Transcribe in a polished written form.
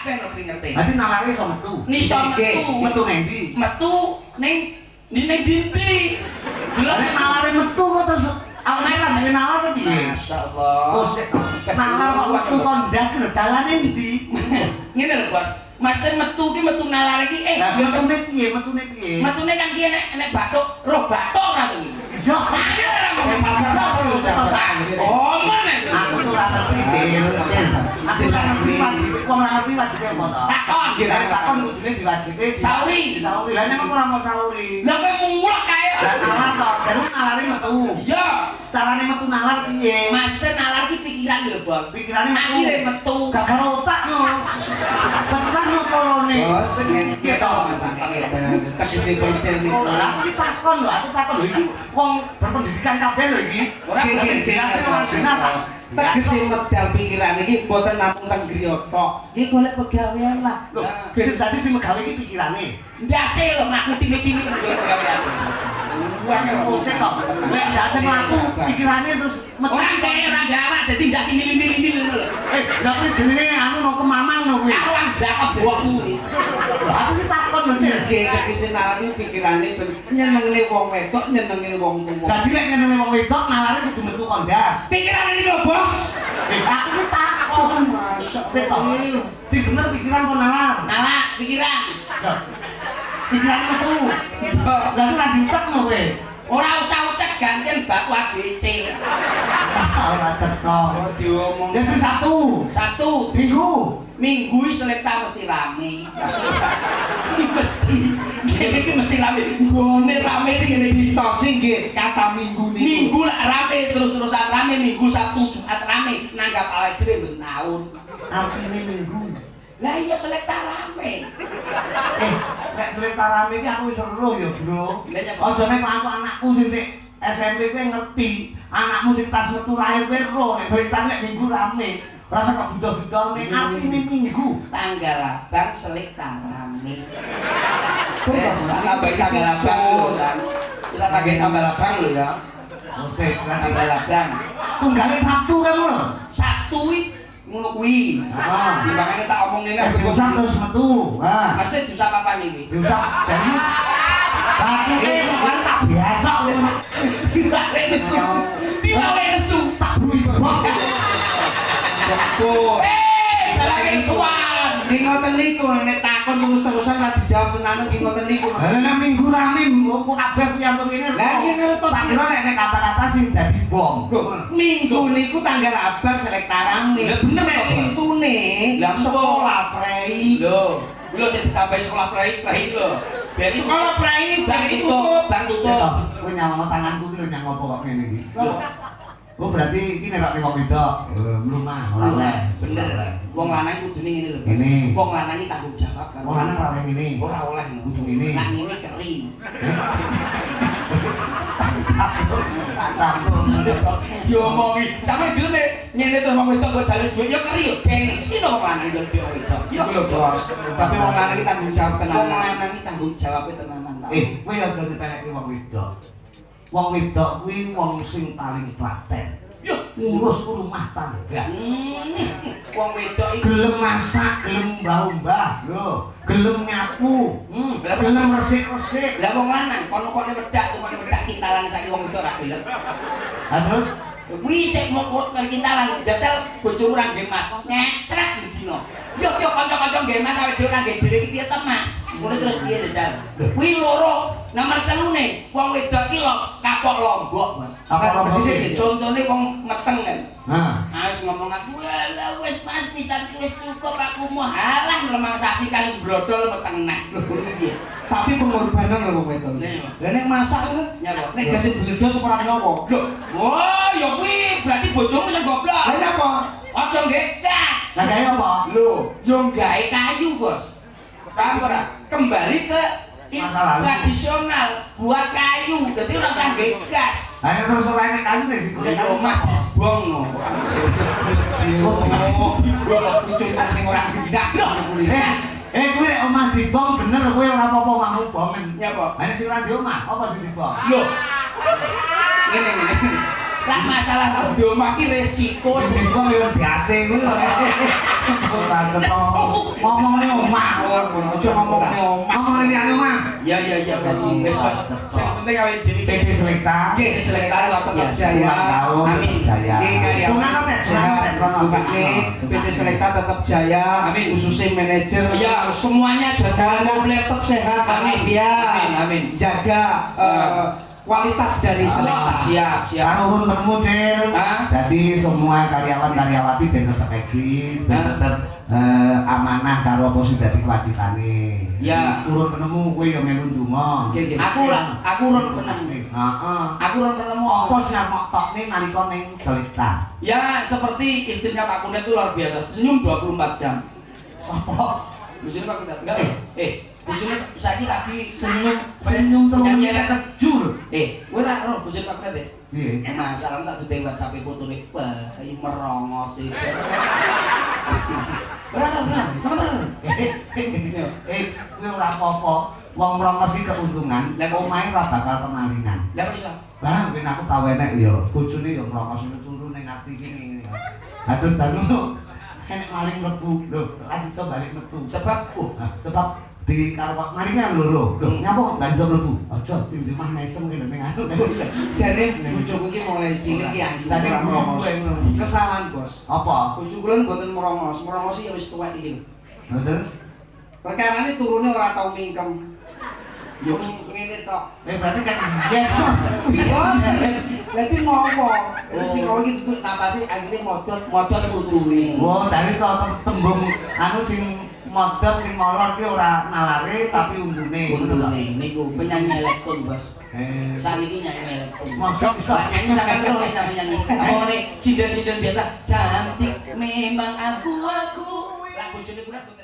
kabeh lho kringete. Berarti nalare iso metu. Iso metu. Metu nang ndi? Metu ning ndi. Nek nalare metu kok terus awake lan dene nalar apa piye? Masyaallah. Oh, nalar kok metu kon ndas lho dalane ndi? Ngene lho, Bos. Maksud metu ki metu nalar iki Lah metune piye? Metune piye? metune kan ki nek bathuk, roh bathuk ora to iki. Yo. Oh, mana? Aku tuh ora ngerti, Cil. Aku ora ngerti wong ora ngerti wajibe apa to? Takon. Takon kudune diwajibe Sauri. Sauri. Lah nek ora mau sauri. Lah kowe mulek kae. Lah nalar to, jadi nalare metu. Iya. Carane metu nalar piye? Master nalar ki pikiran lho, Bos. Pikirane metu. Akhire metu. Gak karo otak no. Pekan no kolone. Bos, ngene to masakane. Tegese pecel niku. Lah iki takon lho, aku takon lho iki wong berpendidikan kabeh lho iki. Ora Tegese medal pikiran iki mboten namung teng griya tok. Iki golek pegawean lah. Lho, sing dadi sing megawe iki pikirane. Ndase lho ngaku timi-timi lho gawean. Wah, oke kok. Nek dadi mlaku pikirane terus metu. Ora kaya ora gawat dadi ndase mili-mili ngono lho. Lah kuwi jenenge anu no kemamang no kuwi. Aku lan bakal jawabku iki. Aku iki takon lho, Cil. Nggih, tegese nalar iki pikirane nyenengne wong wedok, nyenengne wong tuwa. Dadi nek ngene wong wedok nalare kudu metu kondas. Pikiran ini lho, Bos. Aku iki takon. Sing bener pikiran apa nalar? Nalar pikiran. Pikiran metu. Lah ora diutek no kowe. Ora usah utek gantian batu ABC. Ora teko. Oh, diomong. Jadi Sabtu, Minggu. Minggu selekta mesti rame. Mesti iki mesti rame. Gone rame sing ngene iki. Tosi nggih kata minggu niku. Minggu lah rame terus-terusan rame, Minggu, Sabtu, Jumat rame. Nanggap awake dhewe ben taun. Artine Minggu. Lah iya selekta rame. Nek selekta rame iki aku wis ero ya, Bro. Lah ya, Aja nek aku anakku sing SMP kowe ngerti, anakmu sing tas metu lahir kowe ero nek selekta nek Minggu rame. Rasa kok budal-budal nek artine Minggu. tanggal abang selekta rame. Terus Tambah tanggal abang lho kan. Kita pakai tanggal abang lho ya. Oke, Tanggal abang. tunggale Sabtu kan ngono. Sabtu iki ngono kuwi. Heeh. Timbangane tak omongin Nek diusap terus metu. Nah, Maksudnya diusap apa nih? diusap jadi Sabtu kan tak biasa ngono. Timbangane nesu. Tak bui kok. kok. Dalane nesuan. Ki ngoten niku nek takon terus-terusan ora dijawab tenan ki ngoten niku. Lah nek minggu rame kok kabeh piantun ini. Lah iki ngertos. Tak kira nek kata-kata sing dadi bom. Minggu niku tanggal abang selekta rame. Lah bener nek kok. intune Lah sekolah prei. Lho, sing ditambahi sekolah prei lho. Biar Sekolah prei ini bang tutup. Kowe nyawa tanganku iki lho nyang apa kok ngene iki. Oh berarti iki nek wong wedok mlumah ora oleh. Bener. Wong lanang kudune ngene lho. Ngene. Wong lanang iki tanggung jawab kan. Wong lanang ora oleh ngene. Ora oleh Kudu ngene. Nak ngene kering. Yo omongi, sampe dhewe nek ngene to wong wedok kok jare duit yo keri yo gengsi to wong lanang yo duit wedok. Yo lho bos. Tapi wong lanang iki tanggung jawab Wong tenan. lanang iki tanggung jawab tenanan ta. Kowe aja dipeleki wong wedok. Wong wedok kuwi wong sing paling klaten. Yo, Ngurus rumah tangga. wong wedok iki Gelem masak, gelem mbah-mbah, lho. Gelem nyapu, gelem resik-resik. lah wong lanang kono-kono wedak kintalan saiki wong wedok ora gelem. Lah terus Kuwi sik mokot kali kintalan jajal bojomu ra nggih Mas. Nyecret dino. Yo kanca-kanca nggih Mas awake dhewe ra nggih dhewe iki piye to Mas? Ngono terus piye jajal? Kuwi loro. Nomor 3 wong wedok iki lho kapok lombok Mas. Kapok lombok Dhisik contone wong meteng kan. nah, Wis ngomong aku, "Lah wis Mas pisan iki wis cukup aku mau halang lemang sasi kali brodol meteng neh." Lho piye? Tapi pengorbanan lho wong wedok. Lah nek masak lho, Nyapa? nek gasih bledos ora nyowo. Lho, wah ya kuwi berarti bojomu sing goblok. Lah nyapa? Aja nggih gas. lah gawe apa? Lho, yo gawe kayu, Bos. Paham ora? Kembali ke Masa lalu. tradisional, buat kayu. Dadi ora usah nggih gas. Lah nek terus ora enek kayu nek Kuwi omah dibong no. Oh, gua pucuk sing ora dibidak lho kuwi. Kuwi nek omah dibong bener kowe ora apa-apa makmu bongen. Nyapa? Lah nek sing ora di omah, apa sing dibong? Lho. Ngene. Lah masalah di omah ki resiko Sing dibong yo biasa kuwi lho. ora ketho. Ngomongane omah. Ojo ngomongnya omah. Ngomongane ane omah. Ya Bos. Wis Bos. Sing penting awake dhewe PT Selekta. nggih diselektar tetap ya. jaya. Amin. Jaya. Ini karyawan Tunangan nek, tunangan kono. Ini PT Selekta tetap jaya. Amin. Khususnya manajer. Ya, semuanya jajaran komplit tetap sehat. Amin. Amin. Jaga kualitas dari Selekta. Siap. Tahun penemu Cil. Hah? Jadi semua karyawan-karyawati ben tetep eksis, ben Hah? tetep amanah karo apa sing dadi kewajibane. Ya. Urun penemu kowe yo melu ndonga. Nggih, nggih. Aku urun penemu. Heeh. Aku urun penemu Apa sing arep tokne nalika ning Selekta? Ya, seperti istrinya Pak Kundet itu luar biasa, senyum 24 jam. Apa? Bojone Pak Kundet enggak? Bojone saiki lagi Senyum terus nyanyi kejur. kowe ora ero bojone Pak Kundet ya? Piye? Masalah tak dudeng WhatsApp fotone bayi merongos iki. Ora, sama. Kowe ora apa-apa. Wong merongos iki keuntungan, nek omahe ora bakal kemalingan. Lah kok iso? Bang, ben aku tau enek yo, bojone yo merongos turu ning ati kene. Lah terus baru enek maling mlebu. Lho, ora iso balik metu. Sebab Sebab di karo malingan loro. Lho, nyapa gak iso mlebu? Aja di rumah mesem kene ning anu. Jadi bojoku iki mulai cilik iki anjing Tadi ora merongos. gue ngono. Kesalahan, Bos. Apa? Bojoku lho mboten merongos. Merongos iki ya wis tuwek iki. Lha terus Perkarane turune ora tau mingkem. Yo ngene tok. berarti kan dia. Berarti ngopo? Sing kowe iki tutut napase akhire modot utune. Oh, dari tembung anu sing modot sing molor ki ora nalare tapi untune. niku penyanyi elektron, Bos. Saniki nyanyi elektron. Maksud iso Nyanyi sampai terus sampai nyanyi. Apa nih cindan biasa. Cantik memang aku. Lah bojone kuwi